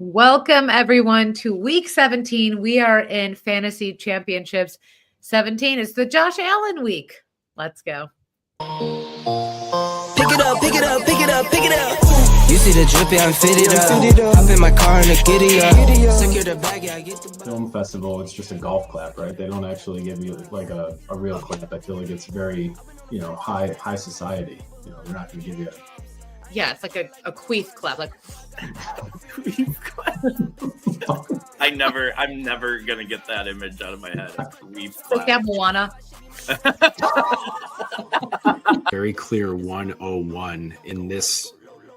Welcome, everyone, to week 17. We are in Fantasy Championships 17. It's the Josh Allen week. Let's go. Pick it up, pick it up, pick it up, pick it up. You see the drippy, I'm fitted up. Hop in my car and a giddy up. Secure the bag, yeah, I get the film festival. It's just a golf clap, right? They don't actually give you like a real clap. I feel like it's very, high society. They're not going to give you Yeah, it's like a queef clap, like I'm never gonna get that image out of my head. We've like that Moana. Very clear 101 in this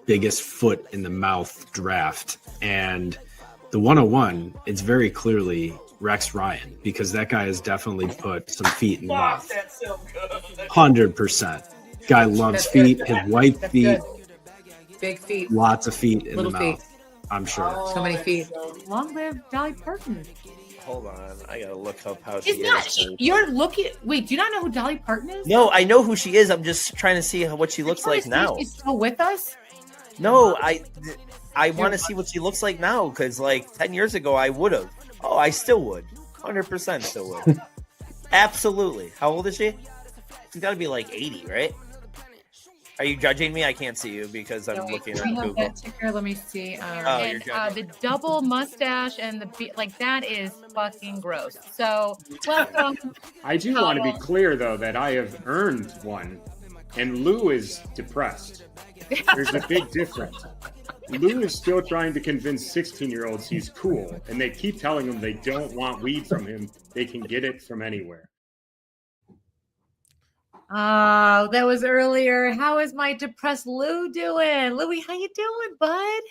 biggest foot in the mouth draft. And the 101, it's very clearly Rex Ryan, because that guy has definitely put some feet in the mouth. 100%. Guy loves feet, his white feet. Big feet. Lots of feet in Little the mouth. feet. I'm sure. So many feet. Long live Dolly Parton. Hold on, I gotta look up how Is not you're looking? Wait, do you not know who Dolly Parton is? No, I know who she is. I'm just trying to see what she looks like now. She's still with us? No, I want to see what she looks like now, because like 10 years ago I would have. Oh, I still would. 100% still would. Absolutely. How old is she? She's got to be like 80, right? Are you judging me? I can't see you because I'm looking at Google. Let me see. And, the double mustache and that is fucking gross. So, welcome. I do want to be clear, though, that I have earned one, and Lou is depressed. There's a big difference. Lou is still trying to convince 16-year-olds he's cool, and they keep telling him they don't want weed from him. They can get it from anywhere. Oh, that was earlier. How is my depressed Lou doing? Louie, how you doing, bud?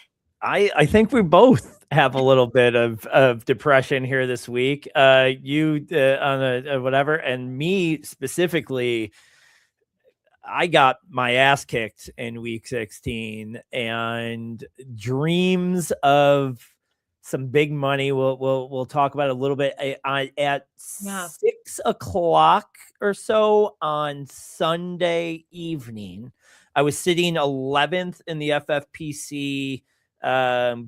I think we both have a little bit of depression here this week. You on a whatever, and me specifically, I got my ass kicked in week 16, and dreams of some big money. We'll talk about it a little bit at 6 o'clock or so on Sunday evening. I was sitting 11th in the FFPC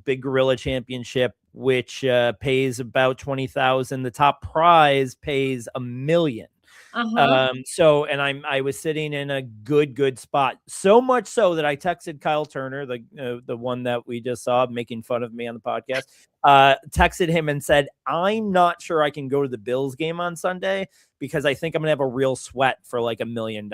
Big Gorilla Championship, which pays about 20,000. The top prize pays $1 million. I was sitting in a good spot, so much so that I texted Kyle Turner, the one that we just saw making fun of me on the podcast, texted him and said, I'm not sure I can go to the Bills game on Sunday because I think I'm gonna have a real sweat for like $1 million.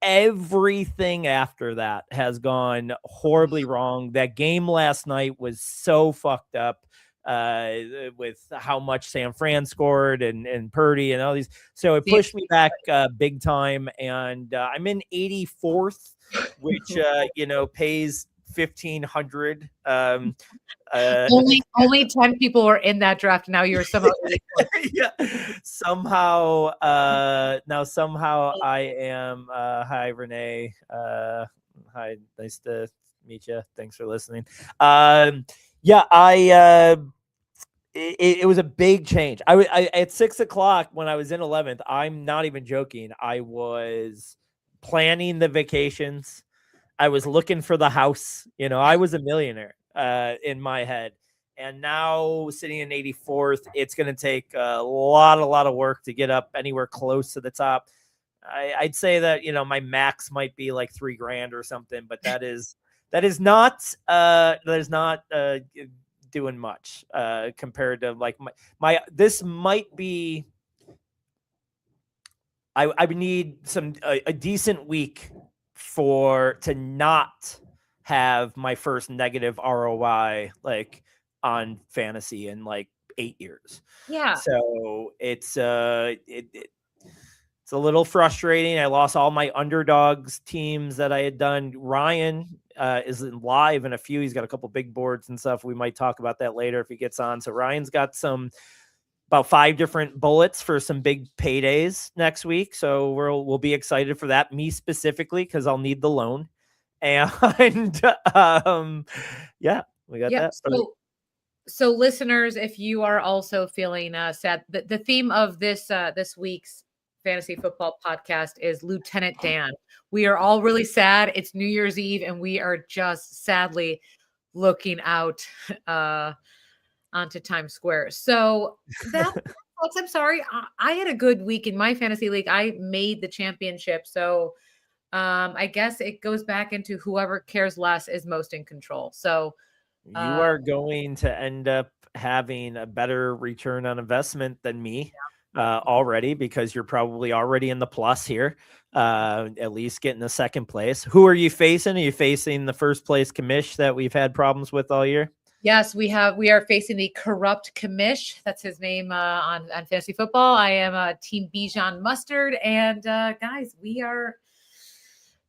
Everything after that has gone horribly wrong. That game last night was so fucked up. With how much San Fran scored and Purdy and all these. So it pushed me back big time. And I'm in 84th, which, pays 1,500. Only 10 people were in that draft. Now you're somehow. Yeah. Somehow I am. Hi, Renee. Hi. Nice to meet you. Thanks for listening. It was a big change. I at 6 o'clock when I was in 11th, I'm not even joking. I was planning the vacations. I was looking for the house. I was a millionaire in my head. And now sitting in 84th, it's going to take a lot of work to get up anywhere close to the top. I'd say that, my max might be like $3,000 or something, but that is not doing much compared to like my this might be. I would need a decent week to not have my first negative ROI like on fantasy in like 8 years. Yeah. So it's it's a little frustrating. I lost all my underdogs teams that I had done. Ryan is live in a few. He's got a couple big boards and stuff. We might talk about that later if he gets on. So Ryan's got about 5 different bullets for some big paydays next week. So we'll be excited for that. Me specifically, because I'll need the loan. And we got that. So listeners, if you are also feeling sad, the theme of this week's Fantasy Football Podcast is Lieutenant Dan. We are all really sad. It's New Year's Eve, and we are just sadly looking out onto Times Square. So that I'm sorry. I had a good week in my fantasy league. I made the championship. So I guess it goes back into whoever cares less is most in control. So You are going to end up having a better return on investment than me already, because you're probably already in the plus here, at least getting the second place. Who are you facing? Are you facing the first place commish that we've had problems with all year? yes, we are facing the corrupt commish. That's his name on fantasy football. I am Team Bijan Mustard, and guys, we are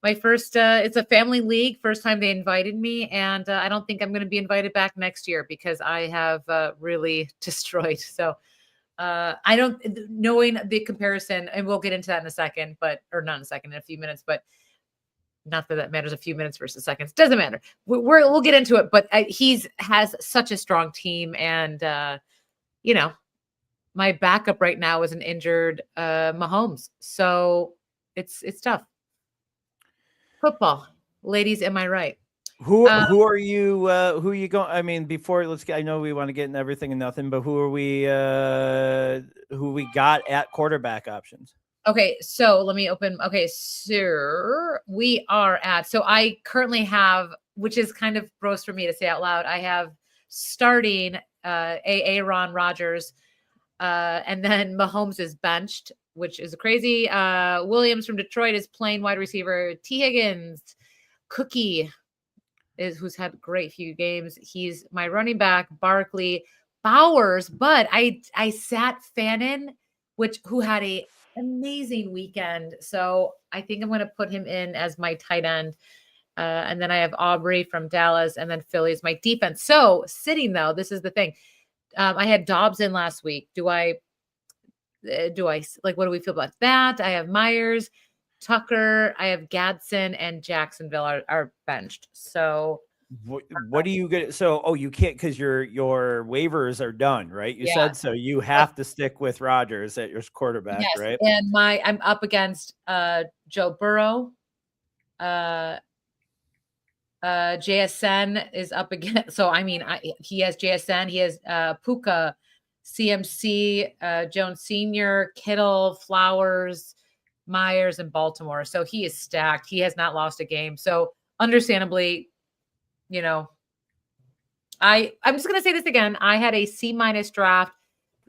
my first. It's a family league. First time they invited me, and I don't think I'm going to be invited back next year because I have really destroyed. So I don't knowing the comparison, and we'll get into that in a second, or not in a second, in a few minutes, but. Not that matters. A few minutes versus seconds doesn't matter. We'll get into it, but has such a strong team, and my backup right now is an injured Mahomes, so it's tough. Football, ladies, am I right? Who are you? Who are you going? I mean, I know we want to get in everything and nothing, but who are we? Who we got at quarterback options? Okay, so let me open. Okay, sir, we are at. So I currently have, which is kind of gross for me to say out loud. I have starting Aaron Rodgers, and then Mahomes is benched, which is crazy. Williams from Detroit is playing wide receiver. T. Higgins, Cookie who's had a great few games. He's my running back. Barkley, Bowers, but I sat Fannin, who had a amazing weekend. So I think I'm going to put him in as my tight end. And then I have Aubrey from Dallas, and then Philly is my defense. So sitting though, this is the thing. I had Dobbs in last week. Do I like, what do we feel about that? I have Myers, Tucker, I have Gadsden, and Jacksonville are benched. So what do you get? So, you can't, because your waivers are done, right? You said so. You have to stick with Rodgers at your quarterback, yes, right? And I'm up against Joe Burrow. JSN is up against. So I mean, he has JSN. He has Puka, CMC, Jones Sr., Kittle, Flowers, Myers, and Baltimore. So he is stacked. He has not lost a game. So understandably, I'm just going to say this again. I had a C- draft.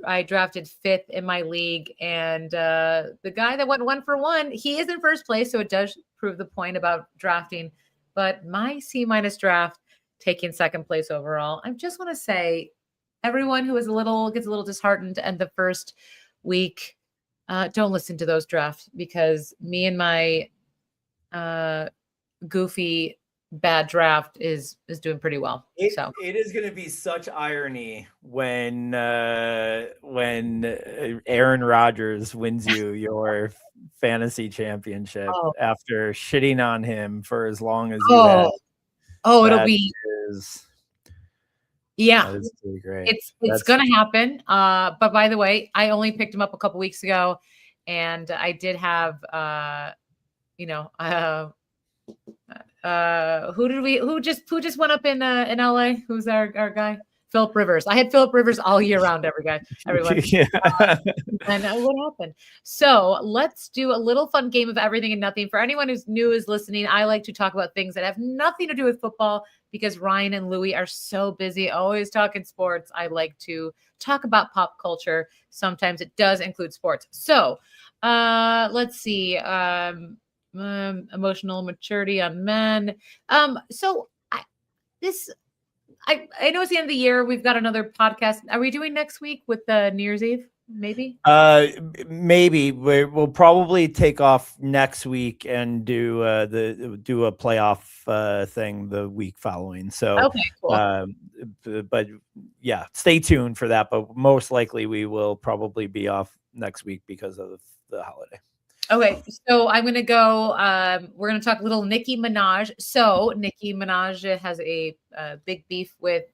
I drafted 5th in my league. And the guy that went 1 for 1, he is in first place. So it does prove the point about drafting. But my C- draft, taking second place overall. I just want to say, everyone who gets a little disheartened at the first week, don't listen to those drafts, because me and my goofy bad draft is doing pretty well. It is going to be such irony when Aaron Rodgers wins you your fantasy championship after shitting on him for as long as you have. It'll be that is really great. It's gonna happen. But by the way, I only picked him up a couple weeks ago, and I did have who just went up in LA? Who's our guy? Philip Rivers. I had Philip Rivers all year round, everyone. And what happened? So let's do a little fun game of everything and nothing. For anyone who's is listening, I like to talk about things that have nothing to do with football, because Ryan and Louie are so busy always talking sports. I like to talk about pop culture. Sometimes it does include sports. So let's see. Emotional maturity on men. So I know it's the end of the year. We've got another podcast. Are we doing next week with the New Year's Eve? Maybe. Maybe we'll probably take off next week and do a playoff thing the week following. So okay, cool. But yeah, stay tuned for that. But most likely we will probably be off next week because of the holiday. Okay, so I'm going to go, we're going to talk a little Nicki Minaj. So Nicki Minaj has a big beef with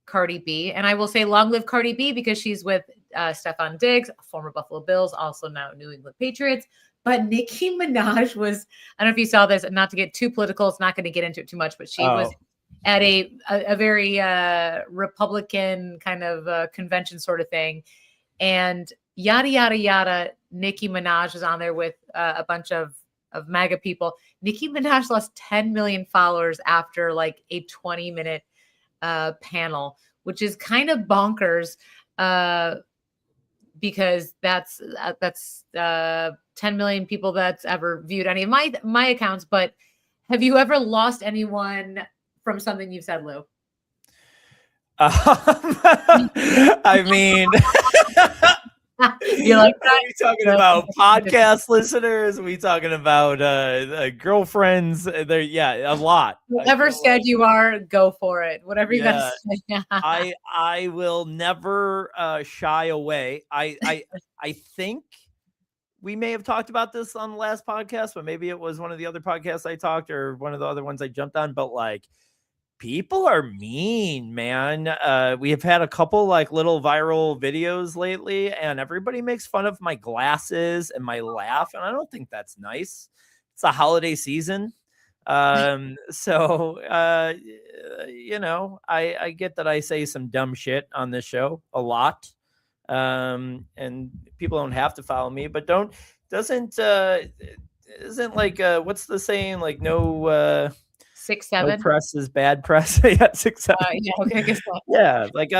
Cardi B. And I will say long live Cardi B, because she's with Stephon Diggs, former Buffalo Bills, also now New England Patriots. But Nicki Minaj was, I don't know if you saw this, not to get too political, it's not going to get into it too much, but she was at a very Republican kind of convention sort of thing, and yada yada yada. Nicki Minaj was on there with a bunch of MAGA people. Nicki Minaj lost 10 million followers after like a 20-minute panel, which is kind of bonkers. Because that's 10 million people that's ever viewed any of my accounts. But have you ever lost anyone from something you've said, Lou? I mean, You like that? Are we talking about podcast listeners? Are we talking about girlfriends? There, yeah, a lot. Whatever said you are, go for it. Whatever you got to say. I will never shy away. I think we may have talked about this on the last podcast, but maybe it was one of the other podcasts I talked or one of the other ones I jumped on. But like, people are mean, man. We have had a couple like little viral videos lately, and everybody makes fun of my glasses and my laugh, and I don't think that's nice. It's a holiday season. So you know, I get that I say some dumb shit on this show a lot. And people don't have to follow me, but isn't like what's the saying, like no 6, 7 no press is bad press. Yeah, 6, 7. Yeah, okay, I guess that. Yeah, like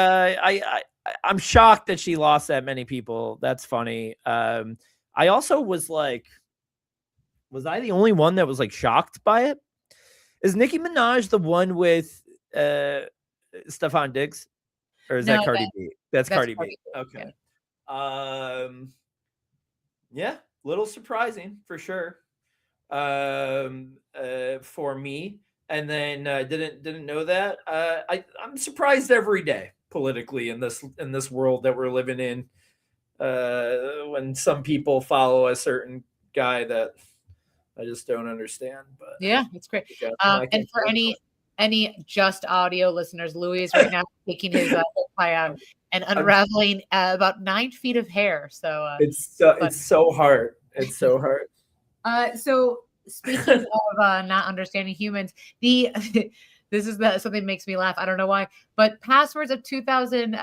I'm shocked that she lost that many people. That's funny. I also was like, was I the only one that was like shocked by it? Is Nicki Minaj the one with Stephon Diggs, or is that Cardi B? That's Cardi B. Okay. Yeah. Yeah, little surprising for sure. For me. And then didn't know that. I'm surprised every day politically in this world that we're living in. When some people follow a certain guy that I just don't understand. But yeah, it's great. And for any just audio listeners, Louis is right now taking his pie out and unraveling about 9 feet of hair. So it's so hard. It's so hard. So speaking of not understanding humans, this is something that makes me laugh. I don't know why, but passwords of 2000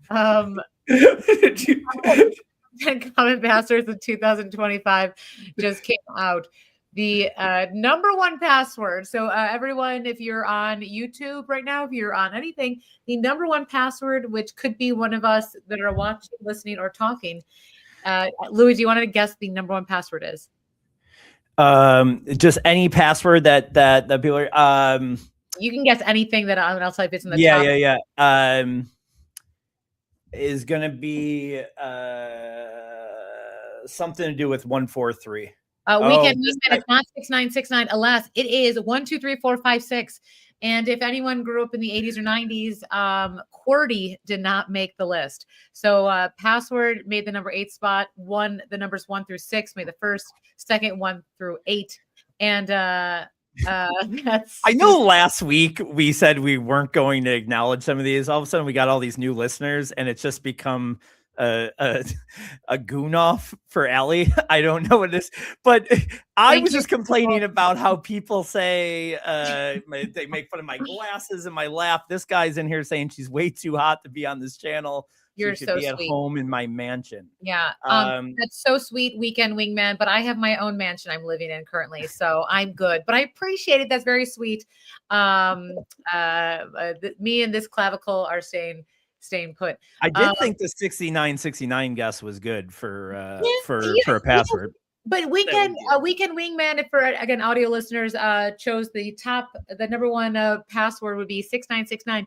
common passwords of 2025 just came out. The number one password. So everyone, if you're on YouTube right now, if you're on anything, the number one password, which could be one of us that are watching, listening, or talking. Louis, do you want to guess the number one password is? Just any password that people are, you can guess anything that I'll type it's in the top. Yeah. Is gonna be something to do with 143. Weekend Wingman. It's not 6969. Alas, it is 1, 2, 3, 4, 5, 6. And if anyone grew up in the 80s or 90s, QWERTY did not make the list. So password made the number 8 spot. The numbers 1 through 6 made the first, second 1 through 8. And that's. I know last week we said we weren't going to acknowledge some of these. All of a sudden we got all these new listeners, and it's just become a goon off for Allie. I don't know what it is, but I was just complaining about how people say they make fun of my glasses and my laugh. This guy's in here saying she's way too hot to be on this channel. You're she should so be sweet. At home in my mansion. Yeah, that's so sweet, Weekend Wingman. But I have my own mansion I'm living in currently, so I'm good. But I appreciate it. That's very sweet. Me and this clavicle are staying put. I did think the 6969 guess was good for a password. But Weekend Wingman, if for again audio listeners, chose the number one password would be 6969.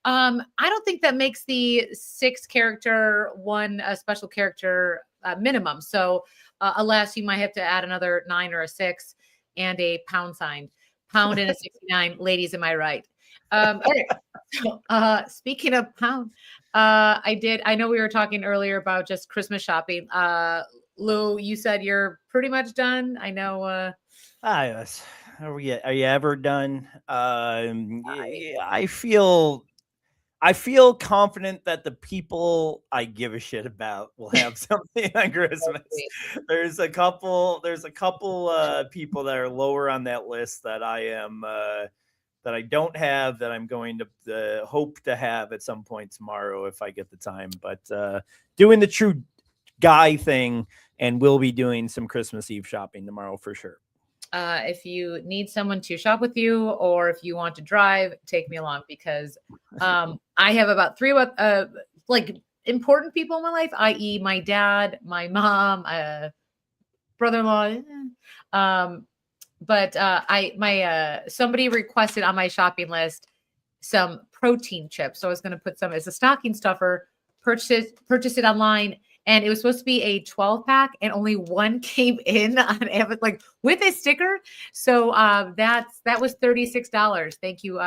I don't think that makes the 6-character one a special character minimum. So alas, you might have to add another 9 or a 6 and a pound sign. Pound and a 69. Ladies, am I right? All right. So, speaking of pound, I know we were talking earlier about just Christmas shopping. Lou, you said you're pretty much done. I know. Yes. Are you ever done? I feel confident that the people I give a shit about will have something on Christmas. There's a couple people that are lower on that list that I am that I don't have that I'm going to hope to have at some point tomorrow if I get the time. But doing the true guy thing, and we'll be doing some Christmas Eve shopping tomorrow for sure. If you need someone to shop with you, or if you want to drive, take me along, because I have about three like important people in my life, i.e., my dad, my mom, brother-in-law. But somebody requested on my shopping list some protein chips, so I was going to put some as a stocking stuffer. Purchase it online. And it was supposed to be a 12-pack, and only one came in on Amazon, like with a sticker. So that was $36. Thank you,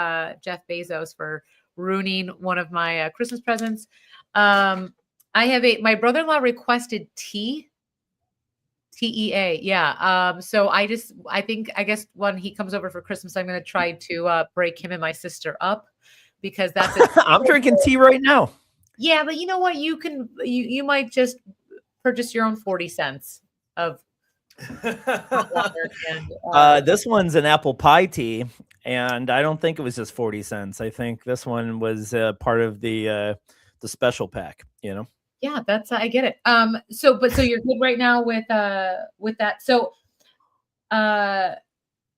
Jeff Bezos, for ruining one of my Christmas presents. I have my brother-in-law requested TEA. Yeah. So I guess when he comes over for Christmas, I'm going to try to break him and my sister up, because that's I'm drinking tea right now. Yeah, but you know what? You might just purchase your own 40 cents of hot water. And, this one's an apple pie tea, and I don't think it was just 40 cents. I think this one was part of the special pack, you know? Yeah, I get it. So you're good right now with that. So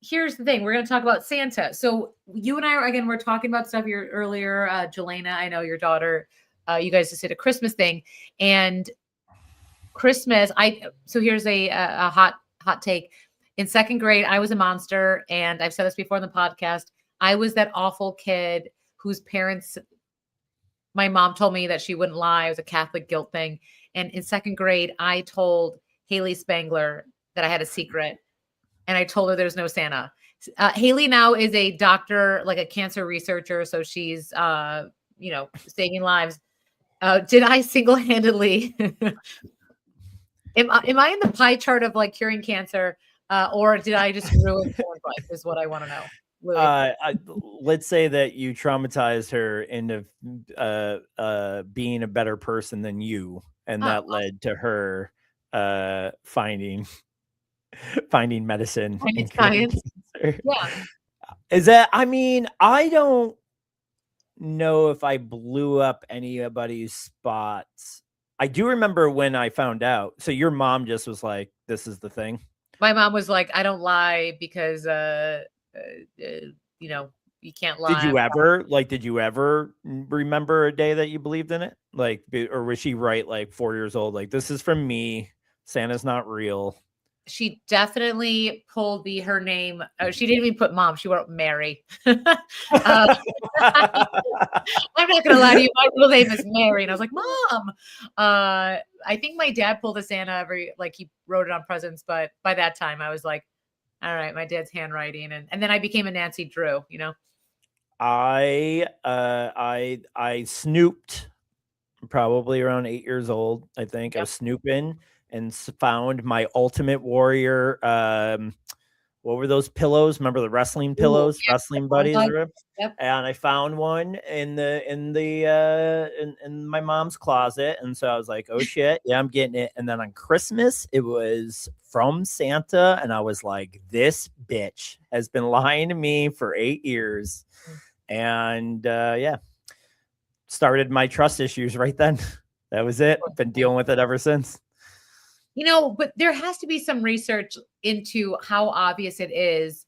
here's the thing. We're going to talk about Santa. So you and I we're talking about stuff here earlier. Jelena, I know your daughter, you guys just did a Christmas thing, and Christmas. So here's a hot take. In second grade, I was a monster, and I've said this before in the podcast. I was that awful kid whose parents, my mom told me that she wouldn't lie. It was a Catholic guilt thing. And in second grade, I told Haley Spangler that I had a secret, and I told her there's no Santa. Haley now is a doctor, like a cancer researcher, so she's saving lives. Did I single-handedly am I in the pie chart of like curing cancer, or did I just ruin someone's life is what I want to know. Let's say that you traumatized her into being a better person than you, and that led to her finding medicine. Finding science. Yeah. Is that, I mean, I don't know if I blew up anybody's spots. I do remember when I found out. So your mom just was like, this is the thing. My mom was like, I don't lie because you can't lie. Did you ever remember a day that you believed in it? Like, or was she right, like 4 years old? Like, this is from me. Santa's not real. She definitely pulled her name. She didn't even put mom. She wrote Mary. I'm not going to lie to you. My real name is Mary. And I was like, Mom. I think my dad pulled a Santa he wrote it on presents. But by that time I was like, all right, my dad's handwriting. And then I became a Nancy Drew, you know? I snooped probably around 8 years old. I think. Yep. I was snooping and found my Ultimate Warrior. What were those pillows? Remember the wrestling pillows, wrestling buddies? Yep. And I found one in my mom's closet. And so I was like, oh shit, yeah, I'm getting it. And then on Christmas, it was from Santa. And I was like, this bitch has been lying to me for 8 years. And started my trust issues right then. That was it. Been dealing with it ever since. You know, but there has to be some research into how obvious it is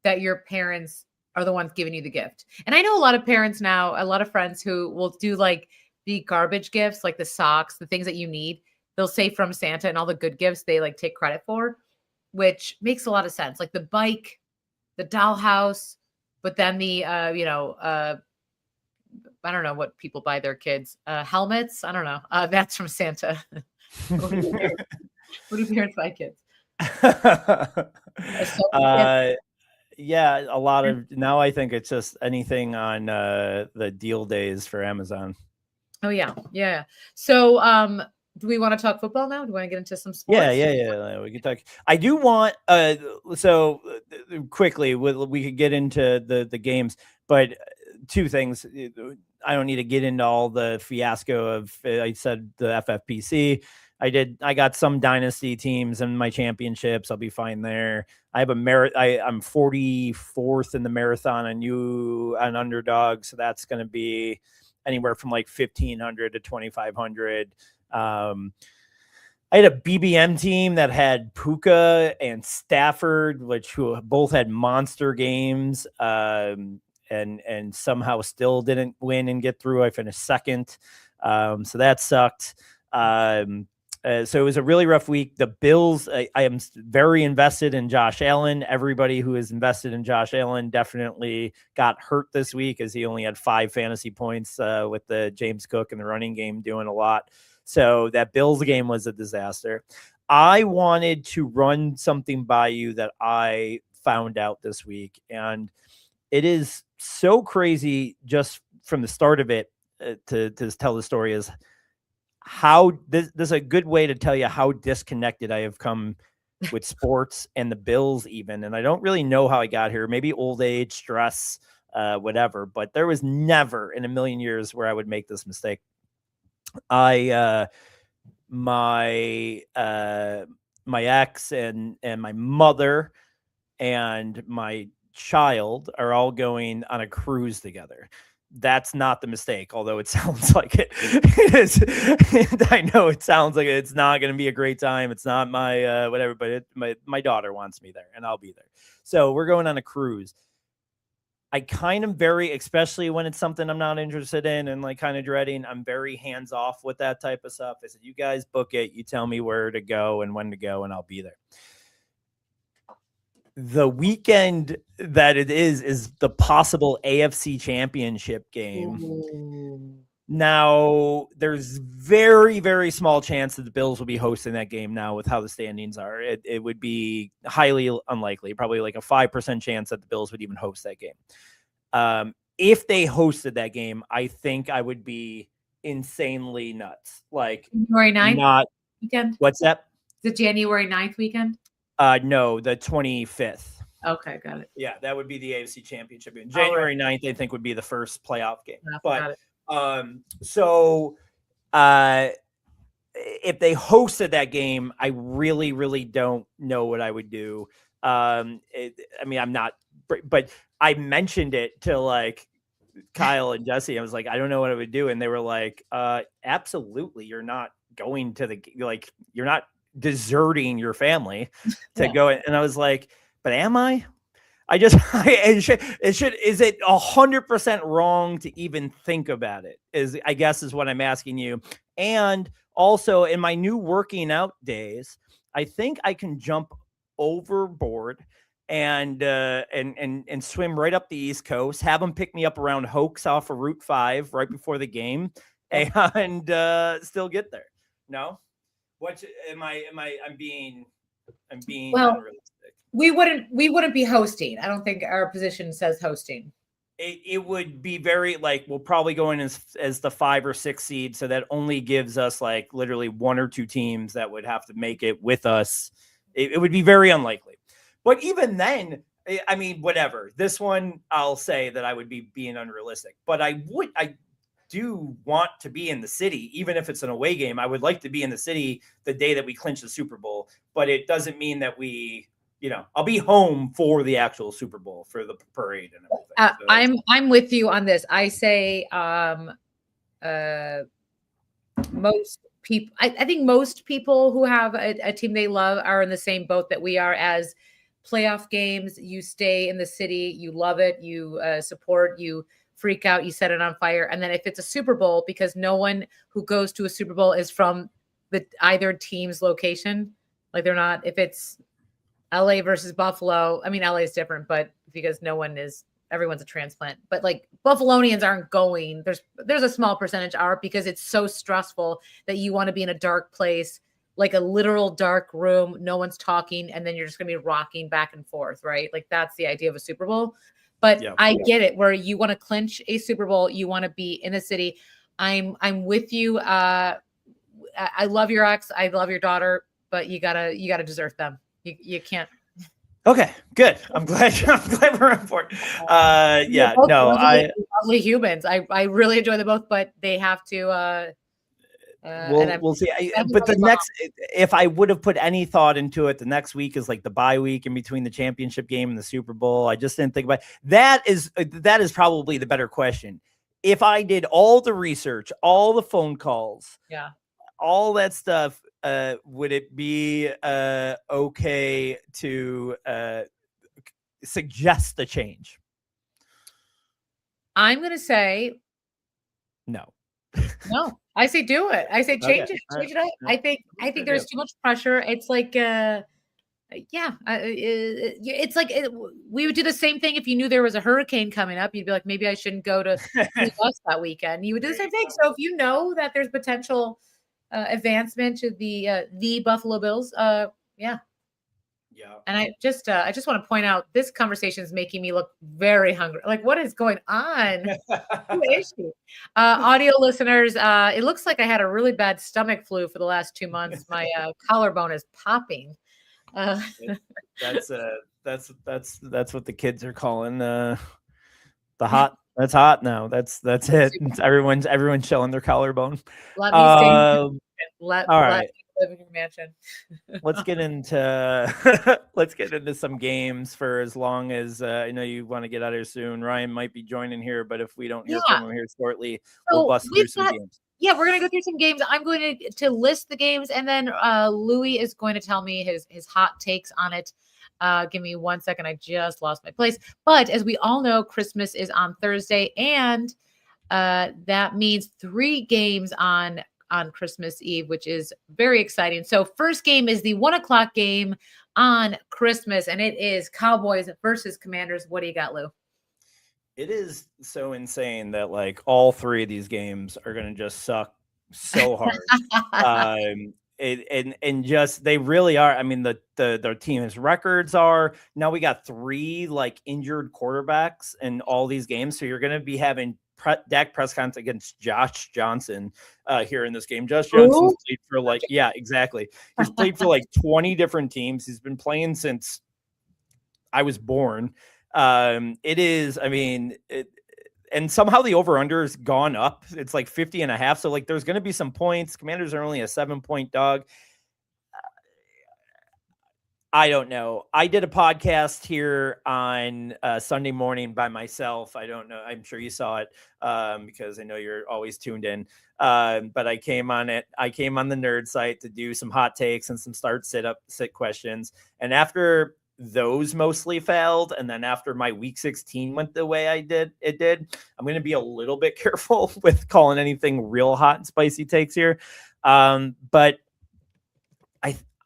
that your parents are the ones giving you the gift. And I know a lot of parents now, a lot of friends who will do like the garbage gifts, like the socks, the things that you need. They'll say from Santa, and all the good gifts they like take credit for, which makes a lot of sense. Like the bike, the dollhouse, but then the, I don't know what people buy their kids, helmets. I don't know. That's from Santa. What do parents buy kids? Yeah, a lot of now. I think it's just anything on the deal days for Amazon. Oh yeah. So, do we want to talk football now? Do we want to get into some sports? Yeah. We can talk. I do want. So quickly, we could get into the games, but two things. I don't need to get into all the fiasco of. I said the FFPC. I got some dynasty teams in my championships. I'll be fine there. I have I'm 44th in the marathon and you an underdog. So that's going to be anywhere from like 1,500 to 2,500. I had a BBM team that had Puka and Stafford, who both had monster games, and somehow still didn't win and get through. I finished second, so that sucked. So it was a really rough week. The Bills, I am very invested in Josh Allen. Everybody who is invested in Josh Allen definitely got hurt this week, as he only had 5 fantasy points with the James Cook and the running game doing a lot. So that Bills game was a disaster. I wanted to run something by you that I found out this week, and it is so crazy just from the start of it to tell the story is how this is a good way to tell you how disconnected I have come with sports and the Bills even. And I don't really know how I got here, maybe old age, stress, whatever, but there was never in a million years where I would make this mistake. My ex and my mother and my child are all going on a cruise together. That's not the mistake, although it sounds like it is. I know it sounds like it's not going to be a great time. It's not my whatever, but my daughter wants me there and I'll be there. So we're going on a cruise. I kind of especially when it's something I'm not interested in and like kind of dreading, I'm very hands off with that type of stuff. I said, you guys book it. You tell me where to go and when to go and I'll be there. The weekend that it is the possible AFC championship game. Ooh. Now there's very, very small chance that the Bills will be hosting that game now with how the standings are. It would be highly unlikely, probably like a 5% chance that the Bills would even host that game. If they hosted that game, I think I would be insanely nuts. Like January 9th weekend. What's that? The January 9th weekend? No, the 25th. Okay, got it. Yeah, that would be the AFC championship game. January 9th, I think, would be the first playoff game. But if they hosted that game, I really, really don't know what I would do. I'm not, but I mentioned it to like Kyle and Jesse. I was like, I don't know what I would do. And they were like, absolutely. You're not going to you're not deserting your family to go. And I was like, but am I? Is it 100% wrong to even think about it? Is what I'm asking you. And also in my new working out days, I think I can jump overboard and swim right up the East Coast, have them pick me up around Hoax off of Route 5 right before the game and still get there. No? I'm being unrealistic. We wouldn't be hosting. I don't think our position says hosting. It would be very we'll probably go in as the 5 or 6 seed. So that only gives us like literally 1 or 2 teams that would have to make it with us. It would be very unlikely, but even then, I mean, whatever. This one, I'll say that I would be being unrealistic, but I do want to be in the city, even if it's an away game. I would like to be in the city the day that we clinch the Super Bowl, but it doesn't mean that I'll be home for the actual Super Bowl for the parade and everything. I'm with you on this. I say most people, I think most people who have a team they love are in the same boat that we are. As playoff games, you stay in the city, you love it, you support, you freak out, you set it on fire. And then if it's a Super Bowl, because no one who goes to a Super Bowl is from either team's location, like they're not, if it's LA versus Buffalo, I mean, LA is different, but because everyone's a transplant, but like Buffalonians aren't going. There's a small percentage are, because it's so stressful that you want to be in a dark place, like a literal dark room. No one's talking. And then you're just going to be rocking back and forth. Right. Like that's the idea of a Super Bowl. But I get it, where you want to clinch a Super Bowl. You want to be in the city. I'm with you. I love your ex. I love your daughter, but you gotta desert them. You can't. Okay, good. I'm glad we're on board. Lovely humans. I really enjoy them both, but they have to. We'll see. But the really next, if I would have put any thought into it, the next week is like the bye week in between the championship game and the Super Bowl. I just didn't think about it. That is probably the better question. If I did all the research, all the phone calls, all that stuff, would it be okay to suggest a change? I'm going to say no. No, I say do it. I say change it. Change it up. I think there's too much pressure. It's like, it's like we would do the same thing if you knew there was a hurricane coming up. You'd be like, maybe I shouldn't go to the bus that weekend. You would do the same thing. So if you know that there's potential advancement to the Buffalo Bills, yeah. And I just want to point out this conversation is making me look very hungry. Like, what is going on? Who is she? Audio listeners, it looks like I had a really bad stomach flu for the last 2 months. My collarbone is popping. That's what the kids are calling the hot. That's hot now. That's it. Everyone's showing their collarbone. Let me stay. Let live in your mansion. Let's get into some games for as long as I know you want to get out of here soon. Ryan might be joining here, but if we don't hear from him here shortly, we'll bust through some games. Yeah, we're gonna go through some games. I'm going to list the games, and then Louis is going to tell me his hot takes on it. Give me 1 second. I just lost my place. But as we all know, Christmas is on Thursday, and that means 3 games on Christmas Eve, which is very exciting. So first game is the 1:00 game on Christmas, and it is Cowboys versus Commanders. What do you got, Lou? It is so insane that like all 3 of these games are going to just suck so hard. And just they really are. I mean, the team's records are now we got 3 like injured quarterbacks in all these games, so you're going to be having Dak Prescott against Josh Johnson here in this game. Josh Johnson's played for like, exactly. He's played for like 20 different teams. He's been playing since I was born. It is, I mean, and somehow the over-under has gone up. It's like 50.5. So like there's going to be some points. Commanders are only a 7-point dog. I don't know. I did a podcast here on Sunday morning by myself. I don't know. I'm sure you saw it because I know you're always tuned in. But I came on it. I came on the nerd site to do some hot takes and some sit questions. And after those mostly failed, and then after my week 16 went the way I'm going to be a little bit careful with calling anything real hot and spicy takes here. But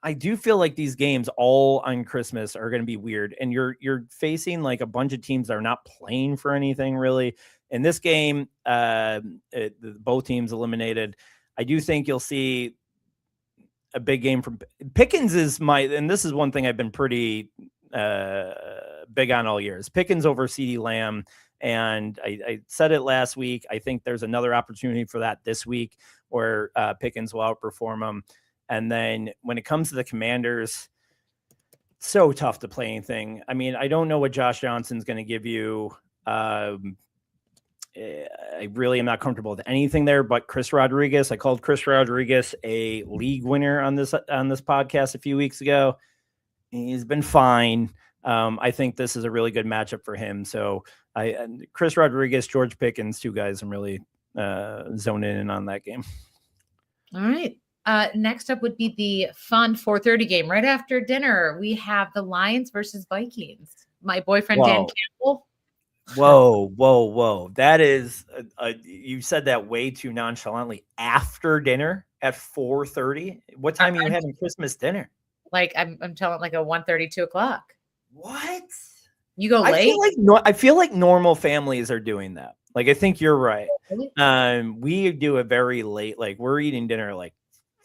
I do feel like these games all on Christmas are going to be weird, and you're facing like a bunch of teams that are not playing for anything really. In this game, both teams eliminated. I do think you'll see a big game from Pickens and this is one thing I've been pretty big on all years. Pickens over CeeDee Lamb, and I said it last week. I think there's another opportunity for that this week where Pickens will outperform him. And then when it comes to the Commanders, so tough to play anything. I mean, I don't know what Josh Johnson's going to give you. I really am not comfortable with anything there, but Chris Rodriguez. I called Chris Rodriguez a league winner on this podcast a few weeks ago. He's been fine. I think this is a really good matchup for him. So Chris Rodriguez, George Pickens, 2 guys I'm really zoning in on that game. All right. Next up would be the fun 4:30 game right after dinner. We have the Lions versus Vikings. My boyfriend, Dan Campbell. Whoa. That is, you said that way too nonchalantly. After dinner at 4:30. What time are you having Christmas dinner? Like I'm telling like a 1:30, 2 o'clock. What? You go late? I feel like normal families are doing that. Like, I think you're right. We do a very late, like we're eating dinner like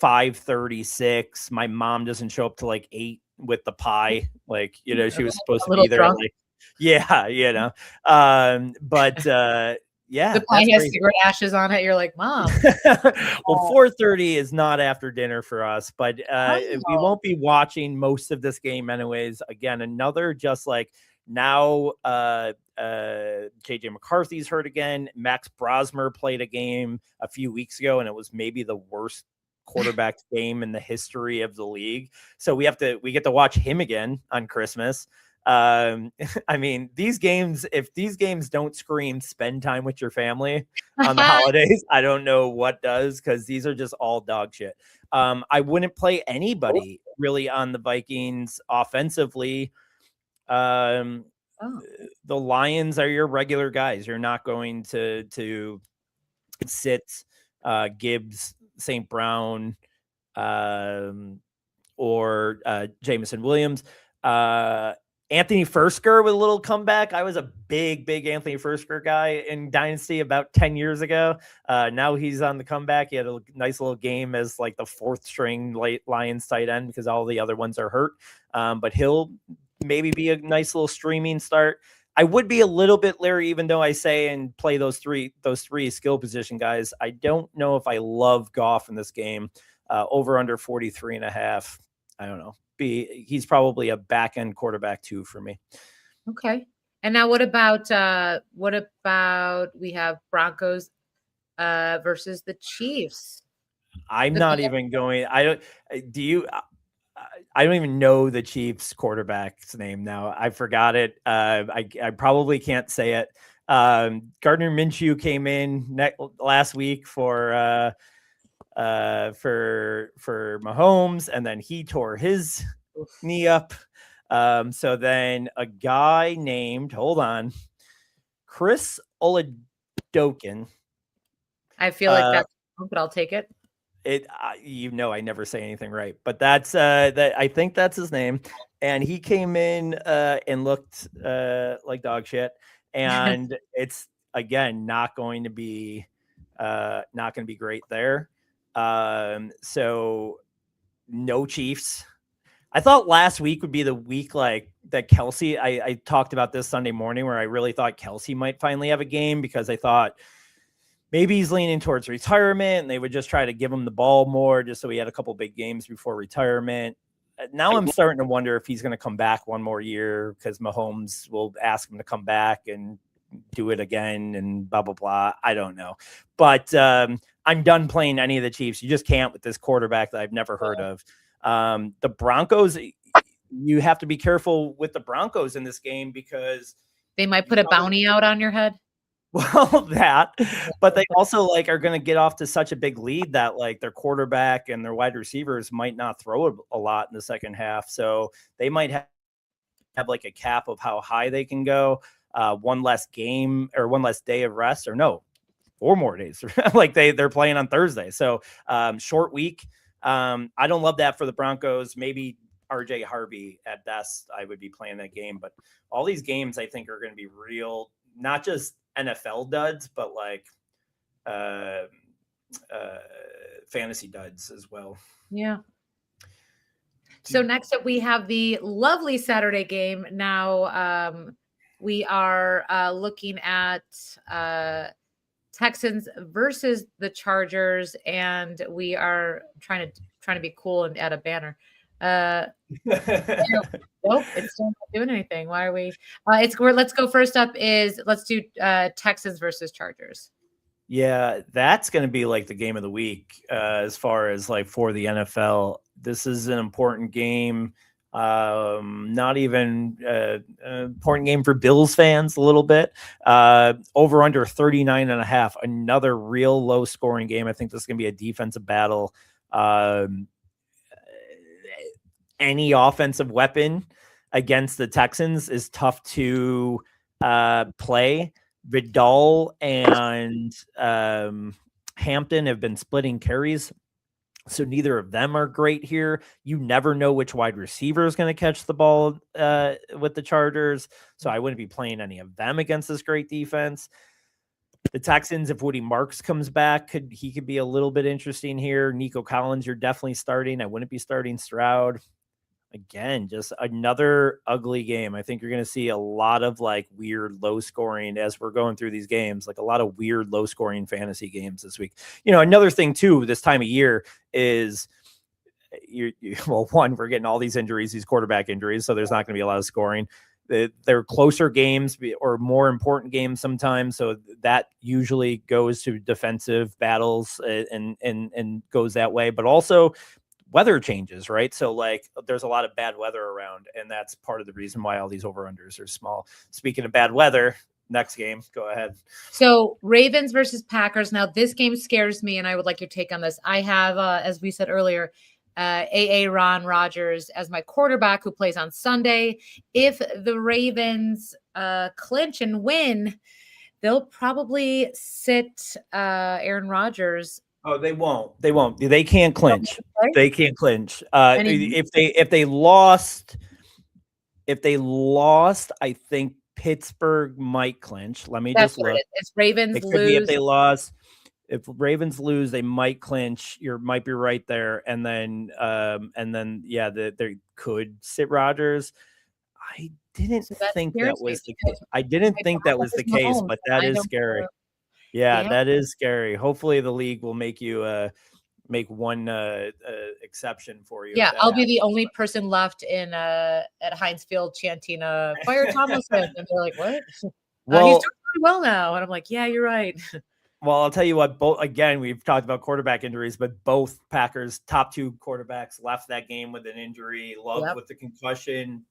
5:36. My mom doesn't show up till like 8 with the pie. Like, she was supposed to be there. Like, the pie has cigarette ashes on it. You're like, Mom. Well, 4:30 is not after dinner for us, but we won't be watching most of this game anyways. Again, another just like Now JJ McCarthy's hurt again. Max Brosmer played a game a few weeks ago, and it was maybe the worst quarterback game in the history of the league. So we get to watch him again on Christmas. I mean, these games, if these games don't scream spend time with your family on the holidays, I don't know what does, because these are just all dog shit. I wouldn't play anybody really on the Vikings offensively. The Lions are your regular guys. You're not going to sit Gibbs, St. Brown, or Jameson Williams. Anthony Fursker with a little comeback. I was a big Anthony Fursker guy in Dynasty about 10 years ago. Now he's on the comeback. He had a nice little game as like the 4th string Lions tight end because all the other ones are hurt. But he'll maybe be a nice little streaming start. I would be a little bit leery, even though I say and play those three skill position guys. I don't know if I love Goff in this game. Over under 43.5. I don't know. He's probably a back end quarterback too for me. Okay. And now what about we have Broncos versus the Chiefs? I'm not even going. I don't even know the Chiefs quarterback's name now. I forgot it. I probably can't say it. Gardner Minshew came in last week for Mahomes, and then he tore his knee up. So then a guy named, Chris Oladokin. I feel like that's wrong, but I'll take it. I never say anything right, but that's that. I think that's his name. And he came in and looked like dog shit. And it's again not going to be great there. So no Chiefs. I thought last week would be the week like that Kelsey. I talked about this Sunday morning where I really thought Kelsey might finally have a game because I thought maybe he's leaning towards retirement and they would just try to give him the ball more just so he had a couple big games before retirement. Now I'm starting to wonder if he's going to come back one more year because Mahomes will ask him to come back and do it again and blah, blah, blah. I don't know. But I'm done playing any of the Chiefs. You just can't with this quarterback that I've never heard of. The Broncos, you have to be careful with the Broncos in this game because they might put a bounty out on your head. Well, but they also are going to get off to such a big lead that their quarterback and their wide receivers might not throw a lot in the second half. So they might have a cap of how high they can go. One less game or one less day of rest, or no, 4 more days. They're playing on Thursday. So short week. I don't love that for the Broncos. Maybe RJ Harvey at best, I would be playing that game, but all these games I think are going to be real, not just NFL duds, but fantasy duds as well. Yeah. So next up, we have the lovely Saturday game. Now we are looking at Texans versus the Chargers, and we are trying to be cool and add a banner. Nope, it's still not doing anything. Why are we? Let's go. First up let's do Texans versus Chargers. Yeah, that's going to be the game of the week as far as for the NFL. This is an important game. Not even important game for Bills fans a little bit. Over under 39.5. Another real low scoring game. I think this is going to be a defensive battle. Any offensive weapon against the Texans is tough to play. Vidal and Hampton have been splitting carries, so neither of them are great here. You never know which wide receiver is going to catch the ball with the Chargers, so I wouldn't be playing any of them against this great defense. The Texans, if Woody Marks comes back, could be a little bit interesting here. Nico Collins, you're definitely starting. I wouldn't be starting Stroud. Again, just another ugly game. I think you're going to see a lot of weird low scoring as we're going through these games, a lot of weird low scoring fantasy games this week. Another thing too, this time of year is one, we're getting all these injuries, these quarterback injuries. So there's not going to be a lot of scoring. they're closer games or more important games sometimes. So that usually goes to defensive battles and goes that way. But also weather changes, right? So like there's a lot of bad weather around, and that's part of the reason why all these over-unders are small. Speaking of bad weather, next game, go ahead. So Ravens versus Packers. Now this game scares me, and I would like your take on this. I have, as we said earlier, Ron Rodgers as my quarterback who plays on Sunday. If the Ravens clinch and win, they'll probably sit Aaron Rodgers. Oh, they won't. They won't. They can't clinch. Okay. They can't clinch. If they lost, I think Pittsburgh might clinch. Let me That's just what look. it is. It's Ravens It could lose. be if they lost. If Ravens lose, they might clinch. You might be right there, and then yeah, they could sit Rodgers. I didn't think that was the case. I didn't think that was the case, but that is scary. Yeah, that is scary. Hopefully, the league will make you make one exception for you. Yeah, I'll be the only person left in at Heinz Field chanting "Fire Tomlinson," and they're like, "What?" Well, he's doing pretty well now, and I'm like, "Yeah, you're right." Well, I'll tell you what. We've talked about quarterback injuries, but both Packers' top two quarterbacks left that game with an injury. Love with the concussion,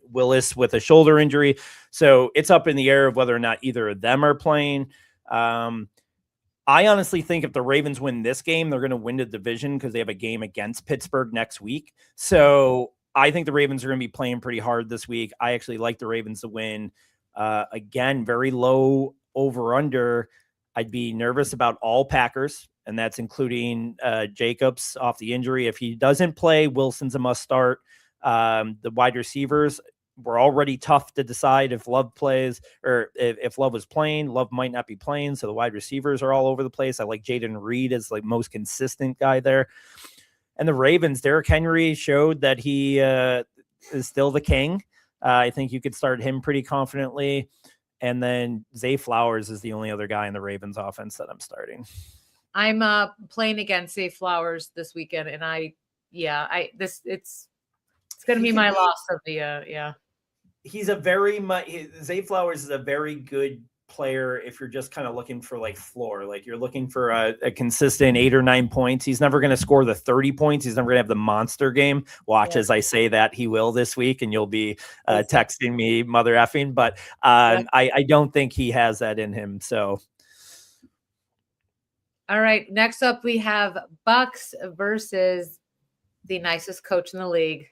Willis with a shoulder injury. So it's up in the air of whether or not either of them are playing. I honestly think if the Ravens win this game, they're going to win the division because they have a game against Pittsburgh next week. So I think the Ravens are going to be playing pretty hard this week. I actually like the Ravens to win. Again, very low over under. I'd be nervous about all Packers, and that's including Jacobs off the injury. If he doesn't play, Wilson's a must start. The wide receivers were already tough to decide if Love plays or if Love was playing. Love might not be playing, so the wide receivers are all over the place. I like Jaden Reed as like most consistent guy there. And the Ravens, Derrick Henry showed that he is still the king. I think you could start him pretty confidently. And then Zay Flowers is the only other guy in the Ravens offense that I'm starting. I'm playing against Zay Flowers this weekend, and it's going to be my loss of the He's Zay Flowers is a very good player if you're just kind of looking for like floor, like you're looking for a consistent 8 or 9 points. He's never going to score the 30 points. He's never going to have the monster game. Watch as I say that he will this week, and you'll be texting me mother effing, but I don't think he has that in him. So. All right. Next up, we have Bucks versus the nicest coach in the league,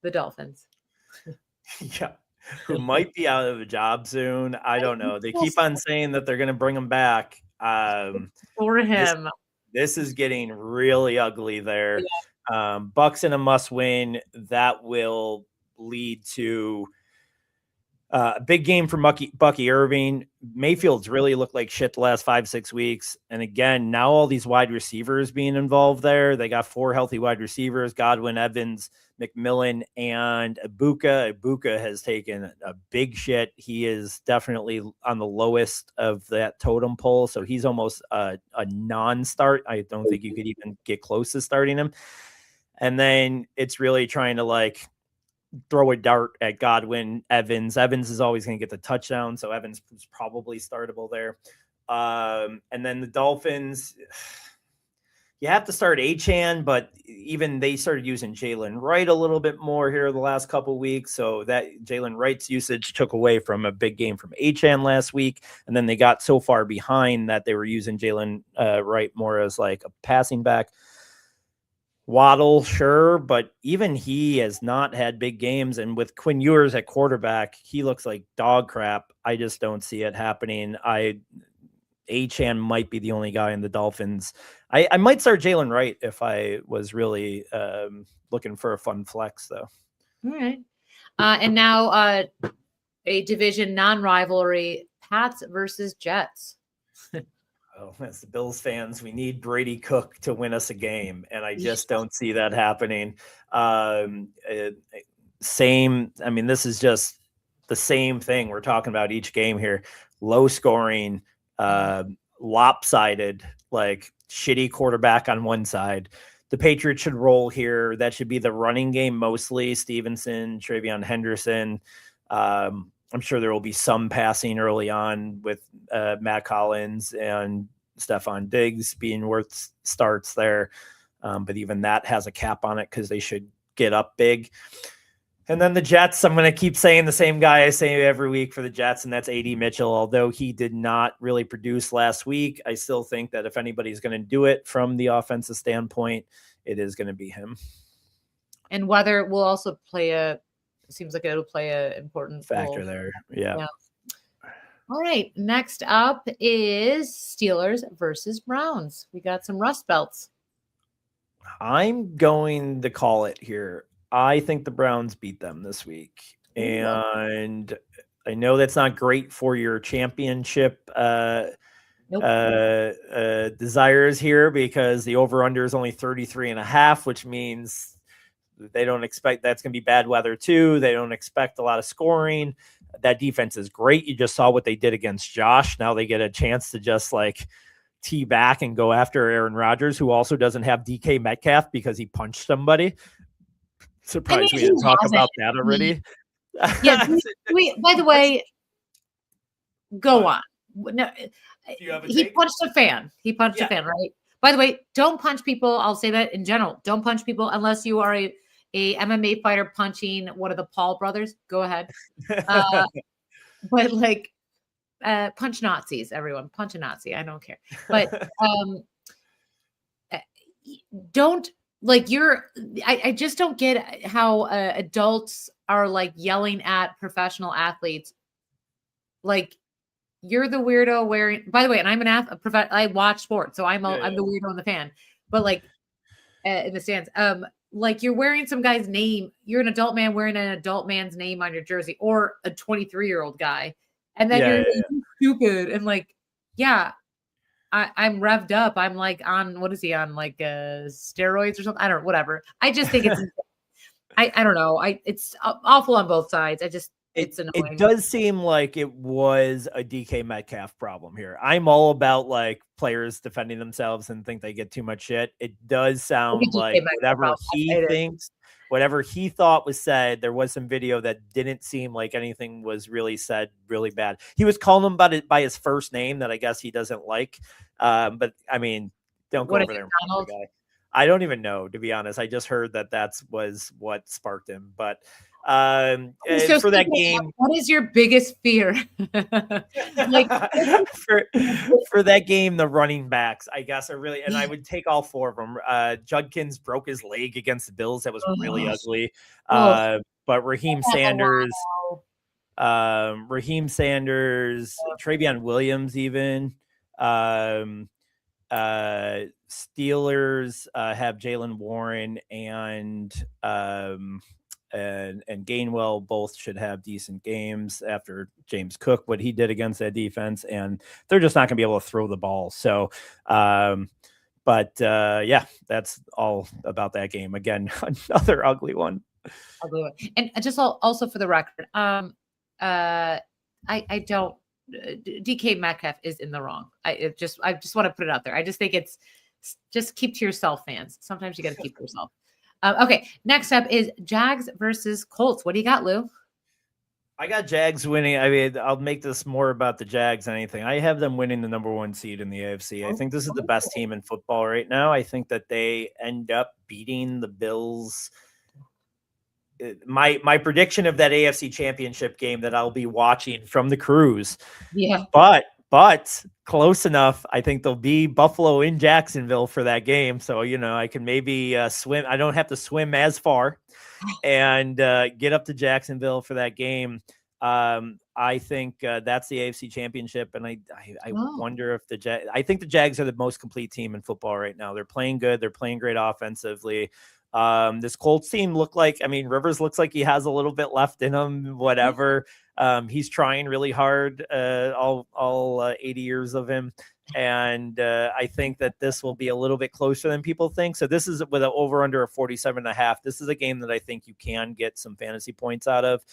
the Dolphins. Yeah. Who might be out of a job soon. I don't know. They keep on saying that they're going to bring him back. For him. This is getting really ugly there. Yeah. Bucks in a must win. That will lead to a big game for Bucky Irving. Mayfield's really looked like shit the last 5-6 weeks. And again, now all these wide receivers being involved there. They got 4 healthy wide receivers, Godwin, Evans, McMillan, and Ibuka. Ibuka has taken a big shit. He is definitely on the lowest of that totem pole. So he's almost a non-start. I don't think you could even get close to starting him. And then it's really trying to like throw a dart at Godwin, Evans. Evans is always going to get the touchdown, so Evans is probably startable there. And then the Dolphins, you have to start Achane, but even they started using Jalen Wright a little bit more here the last couple of weeks, so that Jalen Wright's usage took away from a big game from Achane last week, and then they got so far behind that they were using Jalen Wright more as like a passing back. Waddle, sure, but even he has not had big games. And with Quinn Ewers at quarterback, he looks like dog crap. I just don't see it happening. Achane might be the only guy in the Dolphins. I might start Jalen Wright if I was really looking for a fun flex, though. All right. And now a division non-rivalry, Pats versus Jets. Oh, as the Bills fans, we need Brady Cook to win us a game, and I just don't see that happening. This is just the same thing we're talking about each game here. Low scoring, lopsided, like shitty quarterback on one side. The Patriots should roll here. That should be the running game mostly. Stevenson, Travion Henderson. I'm sure there will be some passing early on with Matt Collins and Stephon Diggs being worth starts there. But even that has a cap on it because they should get up big. And then the Jets, I'm going to keep saying the same guy I say every week for the Jets, and that's A.D. Mitchell. Although he did not really produce last week, I still think that if anybody's going to do it from the offensive standpoint, it is going to be him. And weather will also seems like it'll play an important factor role there. Yeah. All right. Next up is Steelers versus Browns. We got some rust belts. I'm going to call it here. I think the Browns beat them this week. And I know that's not great for your championship desires here because the over-under is only 33.5, which means they don't expect that's going to be bad weather too. They don't expect a lot of scoring. That defense is great. You just saw what they did against Josh. Now they get a chance to just like tee back and go after Aaron Rodgers, who also doesn't have DK Metcalf because he punched somebody. Surprised we didn't talk about that already. Yeah. By the way, go on. No, he punched a fan. He punched a fan, right? By the way, don't punch people. I'll say that in general. Don't punch people unless you are a MMA fighter punching one of the Paul brothers. Go ahead. But like, punch Nazis, everyone. Punch a Nazi. I don't care. But don't. Like I just don't get how adults are like yelling at professional athletes. Like you're the weirdo wearing. By the way, and I'm an athlete. I watch sports, so I'm the weirdo in the fan. But like in the stands, like you're wearing some guy's name. You're an adult man wearing an adult man's name on your jersey, or a 23-year-old guy, and then you're stupid and like, I'm revved up. I'm like on, what is he on? Like steroids or something? I don't know, whatever. I just think it's, I don't know. It's awful on both sides. It's annoying. It does seem like it was a DK Metcalf problem here. I'm all about like players defending themselves and think they get too much shit. It does sound like whatever he thought was said, there was some video that didn't seem like anything was really said really bad. He was calling him by his first name that I guess he doesn't like. But I mean, don't go over there. I don't even know, to be honest. I just heard that was what sparked him. But for that game, what is your biggest fear? Like for that game, the running backs, I guess, are really, and I would take all four of them. Judkins broke his leg against the Bills. That was really ugly. But Raheem Sanders, Travion Williams, even. Steelers have Jaylen Warren and Gainwell both should have decent games after James Cook, what he did against that defense, and they're just not going to be able to throw the ball. So, that's all about that game. Again, another ugly one. And just also for the record, I don't. DK Metcalf is in the wrong. I just want to put it out there. I just think it's just keep to yourself, fans. Sometimes you got to keep to yourself. Okay, next up is Jags versus Colts. What do you got, Lou? I got Jags winning. I mean, I'll make this more about the Jags than anything. I have them winning the number 1 seed in the AFC. I think this is the best team in football right now. I think that they end up beating the Bills. My prediction of that AFC championship game that I'll be watching from the cruise. Yeah. But close enough. I think there'll be Buffalo in Jacksonville for that game. So, I can maybe swim. I don't have to swim as far and get up to Jacksonville for that game. I think that's the AFC championship. And I wonder if I think the Jags are the most complete team in football right now. They're playing good. They're playing great offensively. This Colts team Rivers looks like he has a little bit left in him, whatever. He's trying really hard, all 80 years of him. And I think that this will be a little bit closer than people think. So this is with an over under a 47.5. This is a game that I think you can get some fantasy points out of,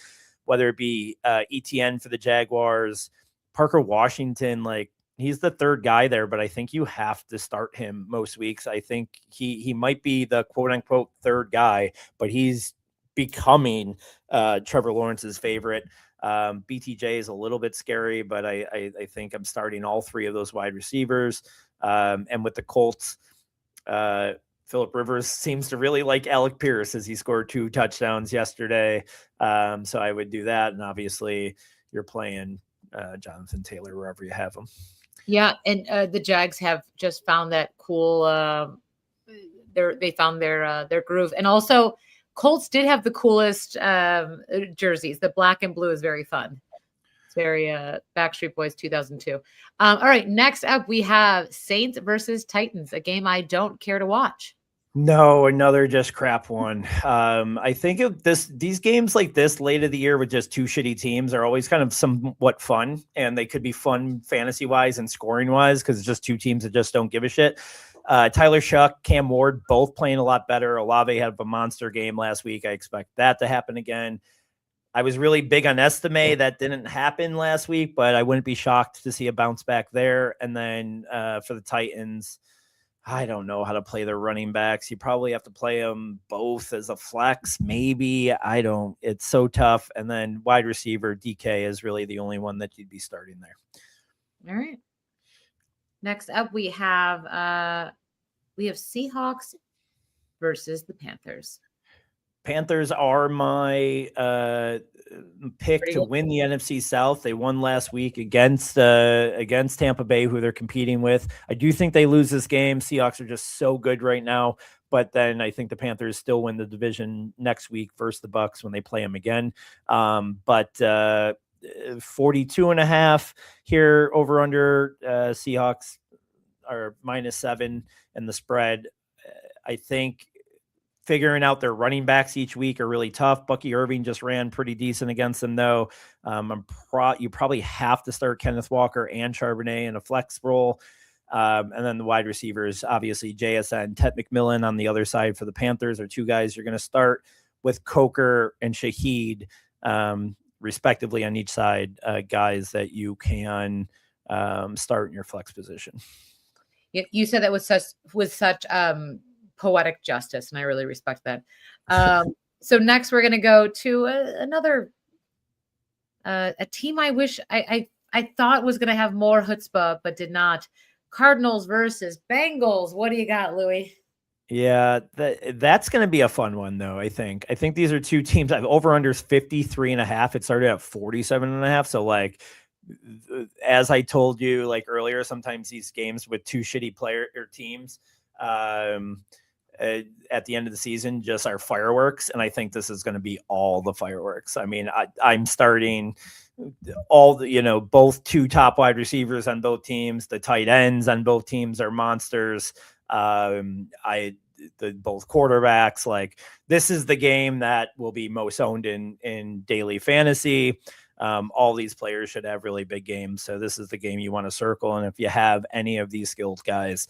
whether it be ETN for the Jaguars, Parker Washington, like, he's the third guy there, but I think you have to start him most weeks. I think he might be the quote unquote third guy, but he's becoming Trevor Lawrence's favorite. BTJ is a little bit scary, but I think I'm starting all three of those wide receivers. And with the Colts, Phillip Rivers seems to really like Alec Pierce as he scored 2 touchdowns yesterday. So I would do that. And obviously you're playing Jonathan Taylor wherever you have him. Yeah. And the Jags have just found that cool. They found their groove. And also Colts did have the coolest jerseys. The black and blue is very fun. It's very Backstreet Boys 2002. All right. Next up, we have Saints versus Titans, a game I don't care to watch. No, another just crap one. I think these games like this late of the year with just 2 shitty teams are always kind of somewhat fun, and they could be fun fantasy wise and scoring wise because it's just 2 teams that just don't give a shit. Tyler Shuck, Cam Ward, both playing a lot better. Olave had a monster game last week. I expect that to happen again. I was really big on Estime. That didn't happen last week, but I wouldn't be shocked to see a bounce back there. And then for the Titans, I don't know how to play their running backs. You probably have to play them both as a flex, maybe. It's so tough. And then wide receiver DK is really the only one that you'd be starting there. All right. Next up, we have Seahawks versus the Panthers. Panthers are my pick to win the NFC South. They won last week against Tampa Bay, who they're competing with. I do think they lose this game. Seahawks are just so good right now. But then I think the Panthers still win the division next week versus the Bucs when they play them again. But 42.5 here over under Seahawks are -7 and the spread. I think figuring out their running backs each week are really tough. Bucky Irving just ran pretty decent against them, though. You probably have to start Kenneth Walker and Charbonnet in a flex role. And then the wide receivers, obviously JSN, Ted McMillan on the other side for the Panthers are 2 guys you're going to start with Coker and Shaheed, respectively on each side, guys that you can start in your flex position. You said that with such poetic justice, and I really respect that. So next we're going to go to another a team I wish I thought was going to have more chutzpah, but did not. Cardinals versus Bengals. What do you got, Louis? Yeah, that's going to be a fun one, though. I think these are 2 teams. I've over under 53.5. It started at 47.5. So like, as I told you like earlier, sometimes these games with 2 shitty player or teams, at the end of the season just are fireworks, and I think this is going to be all the fireworks. I mean, I'm starting all the both 2 top wide receivers on both teams. The tight ends on both teams are monsters. Both quarterbacks. Like, this is the game that will be most owned in daily fantasy. All these players should have really big games. So this is the game you want to circle. And if you have any of these skilled guys,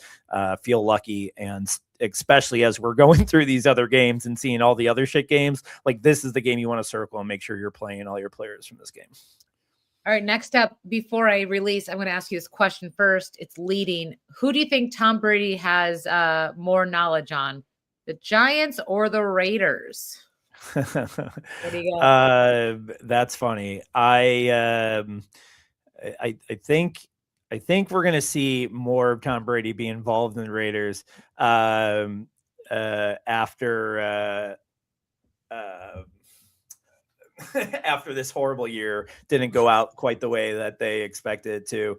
feel lucky. And especially as we're going through these other games and seeing all the other shit games, like, this is the game you want to circle and make sure you're playing all your players from this game. All right. Next up, before I release, I'm going to ask you this question first. It's leading. Who do you think Tom Brady has more knowledge on, the Giants or the Raiders? What do you got? That's funny. I think we're gonna see more of Tom Brady be involved in the Raiders after after this horrible year didn't go out quite the way that they expected it to.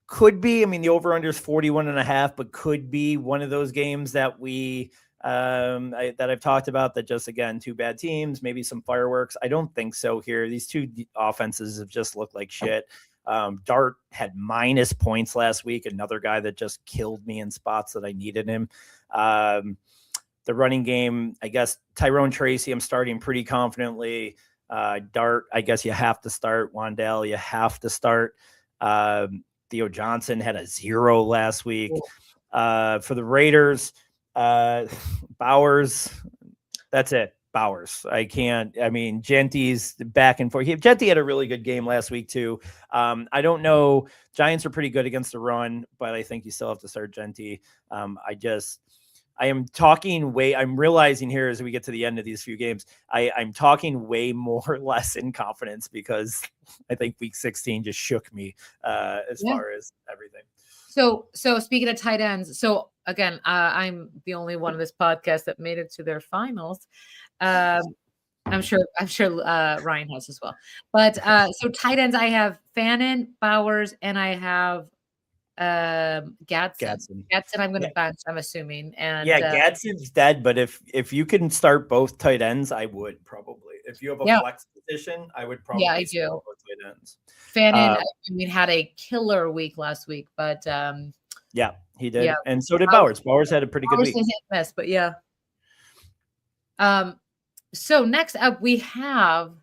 Could be. I mean, the over under is 41.5, but could be one of those games that we that I've talked about that just, again, 2 bad teams, maybe some fireworks. I don't think so here. These 2 offenses have just looked like shit. Dart had minus points last week. Another guy that just killed me in spots that I needed him. The running game, I guess Tyrone Tracy, I'm starting pretty confidently. Dart, I guess you have to start. Wandale, you have to start. Theo Johnson had a 0 last week. For the Raiders, Bowers, that's it. Bowers. Genty's back and forth. Genty had a really good game last week too. I don't know. Giants are pretty good against the run, but I think you still have to start Genty. I am talking I'm realizing here as we get to the end of these few games, I'm talking way more or less in confidence because I think week 16 just shook me as far as everything. So speaking of tight ends, so again, I'm the only one of this podcast that made it to their finals. I'm sure Ryan has as well. But so tight ends, I have Fannin, Bowers, and I have Gadsden. I'm going to bench, I'm assuming. And Gadsden's dead, but if you can start both tight ends, I would probably. If you have a flex position, I would probably I start do. both tight ends. Fannin, had a killer week last week, but yeah, he did. Yeah. And so did Bowers. Bowers had a pretty good week. Hit miss, but yeah. So next up we have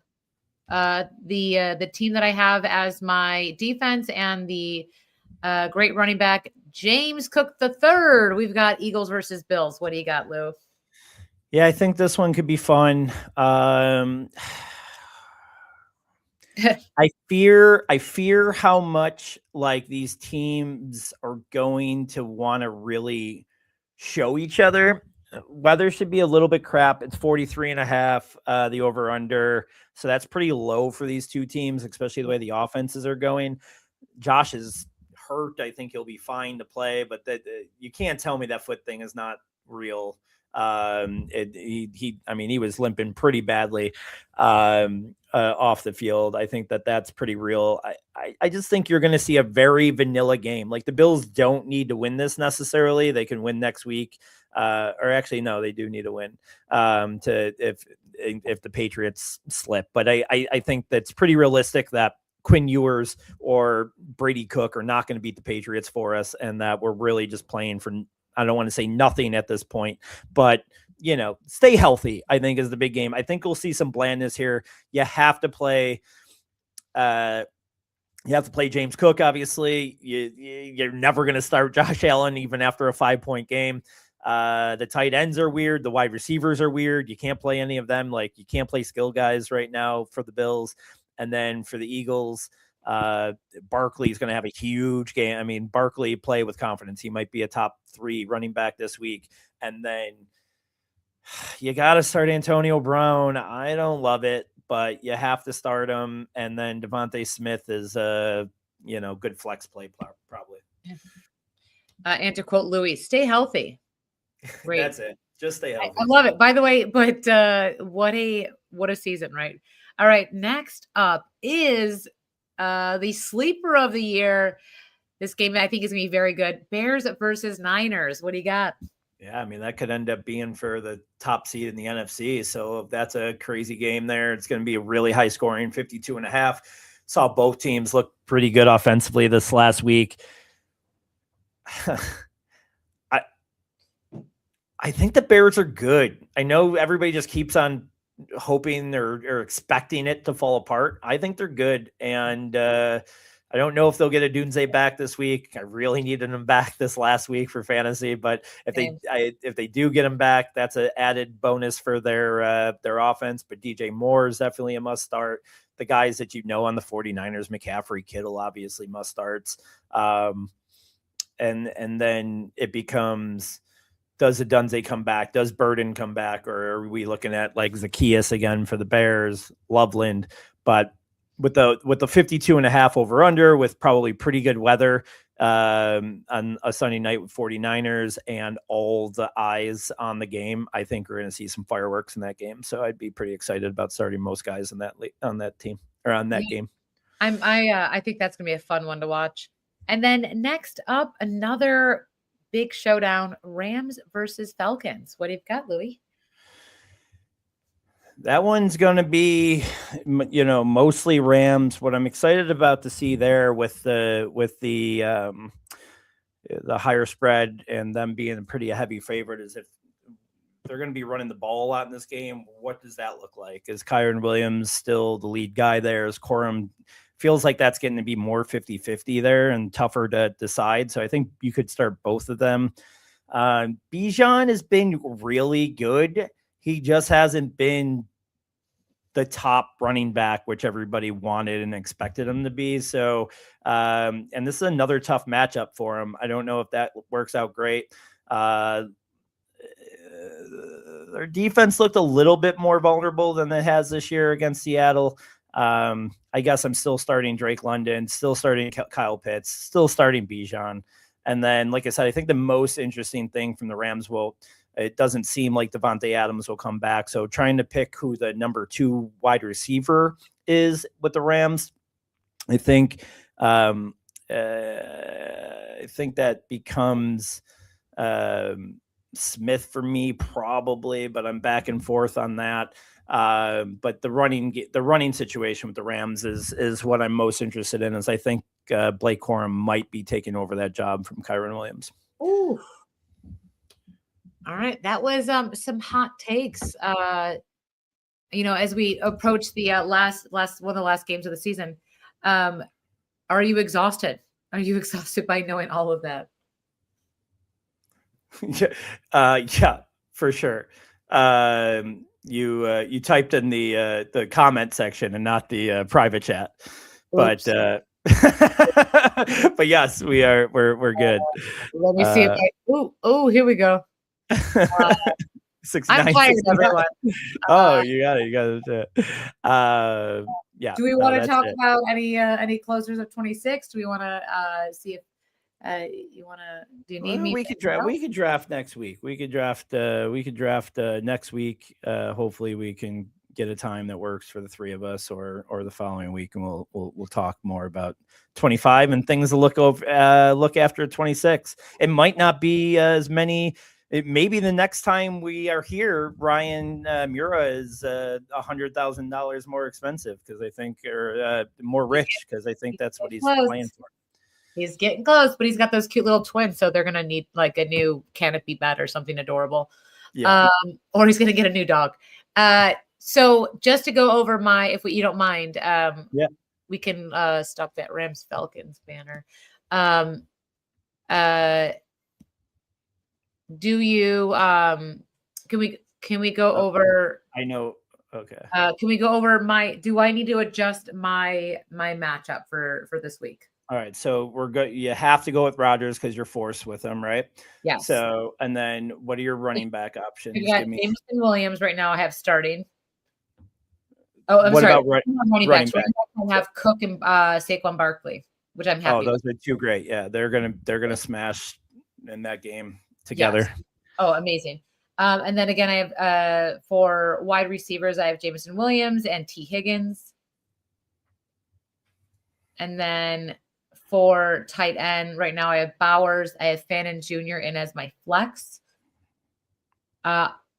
the team that I have as my defense and the great running back, James Cook III. We've got Eagles versus Bills. What do you got, Lou? Yeah, I think this one could be fun. I fear how much like these teams are going to want to really show each other. Weather should be a little bit crap. It's 43.5, the over under. So that's pretty low for these two teams, especially the way the offenses are going. Josh is hurt. I think he'll be fine to play, but you can't tell me that foot thing is not real. He was limping pretty badly off the field. I think that's pretty real. I just think you're going to see a very vanilla game. Like the Bills don't need to win this necessarily. They can win next week. Or actually, no, they do need to win if the Patriots slip. But I think that's pretty realistic that Quinn Ewers or Brady Cook are not going to beat the Patriots for us, and that we're really just playing for, I don't want to say nothing at this point, but stay healthy, I think, is the big game. I think we'll see some blandness here. You have to play James Cook, obviously. You're never going to start Josh Allen even after a 5-point game. The tight ends are weird. The wide receivers are weird. You can't play any of them. Like you can't play skill guys right now for the Bills. And then for the Eagles, Barkley is going to have a huge game. I mean, Barkley play with confidence. He might be a top 3 running back this week. And then you got to start Antonio Brown. I don't love it, but you have to start him. And then Devontae Smith is a good flex play probably. And to quote Louis, stay healthy. Great. That's it. Just stay healthy. I love it. By the way, but what a season, right? All right. Next up is the sleeper of the year. This game I think is going to be very good. Bears versus Niners. What do you got? Yeah, I mean, that could end up being for the top seed in the NFC. So that's a crazy game there. It's going to be a really high scoring 52.5. Saw both teams look pretty good offensively this last week. I think the Bears are good. I know everybody just keeps on hoping or expecting it to fall apart. I think they're good. And I don't know if they'll get a Dunze back this week. I really needed him back this last week for fantasy, but if they do get him back, that's an added bonus for their offense. But DJ Moore is definitely a must start. The guys that on the 49ers, McCaffrey, Kittle, obviously must starts. And then it becomes, does a Dunze come back? Does Burden come back? Or are we looking at like Zacchaeus again for the Bears, Loveland? But with the 52.5 over under, with probably pretty good weather on a Sunday night with 49ers and all the eyes on the game, I think we're going to see some fireworks in that game. So I'd be pretty excited about starting most guys on that team or on that game. I think that's going to be a fun one to watch. And then next up, another big showdown, Rams versus Falcons. What do you got, Louis? That one's going to be, mostly Rams. What I'm excited about to see there with the higher spread and them being a pretty heavy favorite is if they're going to be running the ball a lot in this game. What does that look like? Is Kyren Williams still the lead guy there? Is Corum? Feels like that's getting to be more 50-50 there and tougher to decide. So I think you could start both of them. Bijan has been really good. He just hasn't been the top running back, which everybody wanted and expected him to be. So, and this is another tough matchup for him. I don't know if that works out great. their defense looked a little bit more vulnerable than it has this year against Seattle. I guess I'm still starting Drake London, still starting Kyle Pitts, still starting Bijan. And then, like I said, I think the most interesting thing from the Rams it doesn't seem like Devontae Adams will come back. So trying to pick who the number 2 wide receiver is with the Rams, I think that becomes Smith for me probably, but I'm back and forth on that. But the running situation with the Rams is what I'm most interested in, as I think Blake Corum might be taking over that job from Kyron Williams. Ooh. All right. That was some hot takes. As we approach the last one of the last games of the season. Are you exhausted? Are you exhausted by knowing all of that? Yeah, for sure. You typed in the comment section and not the private chat. Oops. But yes, we're good. Let me see if here we go. 6, I'm 9, tired, 6, everyone. You got it. Yeah. Do we want to talk about any closers of 26? Do we want to see if you want to? Do you need me? We could draft next week. We could draft next week. Hopefully, we can get a time that works for the three of us, or the following week, and we'll talk more about 25 and things to look after 26. It might not be as many. Maybe the next time we are here, Ryan Mura is $100,000 more expensive because I think, or more rich because I think that's what he's playing for. He's getting close, but he's got those cute little twins, so they're gonna need like a new canopy bed or something adorable. Yeah. Or he's gonna get a new dog. So just to go over you don't mind, we can stop that Rams Falcons banner. Do you can we go over? I know. Okay. Can we go over do I need to adjust my matchup for this week? All right. So we're good. You have to go with Rodgers because you're forced with him, right? Yeah. So, and then what are your running back options? I got Jameson Williams right now. I have starting. Oh, I'm sorry. About running backs? I have Cook and Saquon Barkley, which I'm happy. Oh, those are two great. Yeah, they're gonna smash in that game together. Yes. Oh, amazing. And then again, I have for wide receivers, I have Jameson Williams and T. Higgins. And then for tight end, right now I have Bowers. I have Fannin Jr. in as my flex.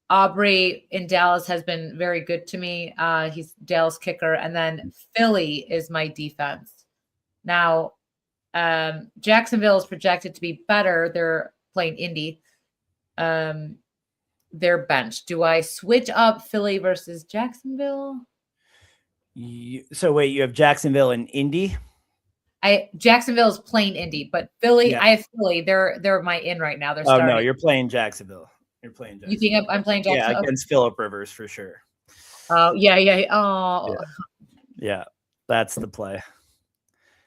Aubrey in Dallas has been very good to me. He's Dallas kicker. And then Philly is my defense. Now, Jacksonville is projected to be better. They're playing Indy. Their bench. Do I switch up Philly versus Jacksonville? So wait, you have Jacksonville and Indy? Jacksonville is playing Indy, but Philly, yeah. I have Philly. They're my in right now. They're starting. Oh no, you're playing Jacksonville. You're playing Jacksonville. You think I'm playing Jacksonville? Yeah, against Phillip Rivers for sure. Oh yeah. Oh yeah, that's the play.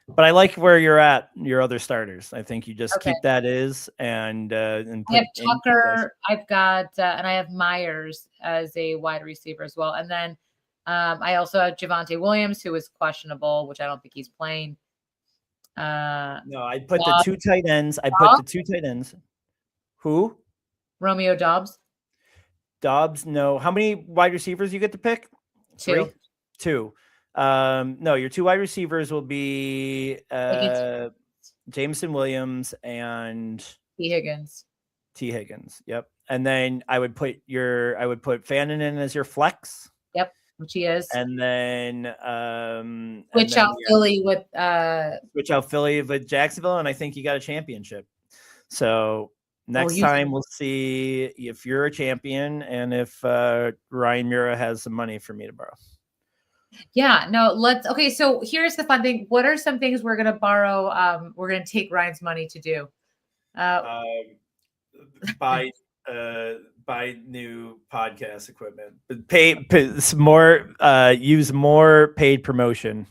But I like where you're at, your other starters. I think you just keep that and I have Tucker. I've got and I have Myers as a wide receiver as well. And then I also have Javonte Williams, who is questionable, which I don't think he's playing. No, I put the two tight ends. Who? Romeo Dobbs. No. How many wide receivers you get to pick? 2. 2. No, your 2 wide receivers will be Jameson Williams and T. Higgins. Yep. And then I would put Fannin in as your flex. Yep, which he is. And then Philly with Jacksonville, and I think you got a championship. So next time we'll see if you're a champion and if Ryan Mura has some money for me to borrow. Yeah, no, okay. So here's the fun thing. What are some things we're going to borrow? We're going to take Ryan's money to do. Buy new podcast equipment, more, use more paid promotion.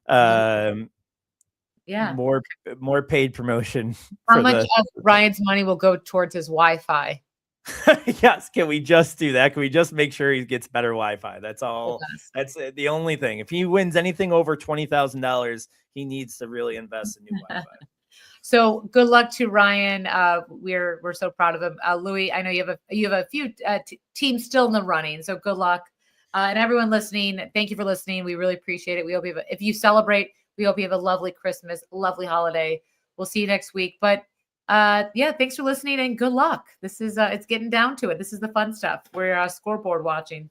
More paid promotion. How much of Ryan's money will go towards his Wi-Fi? Yes. Can we just do that? Can we just make sure he gets better Wi-Fi? That's all. That's the only thing. If he wins anything over $20,000, he needs to really invest in new Wi-Fi. So good luck to Ryan. We're so proud of him. Louis, I know you have a few teams still in the running, so good luck. And everyone listening, thank you for listening. We really appreciate it. We hope if you celebrate, we hope you have a lovely Christmas, lovely holiday. We'll see you next week. But yeah, thanks for listening and good luck. This is it's getting down to it. This is the fun stuff. We're scoreboard watching.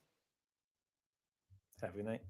Have a good night.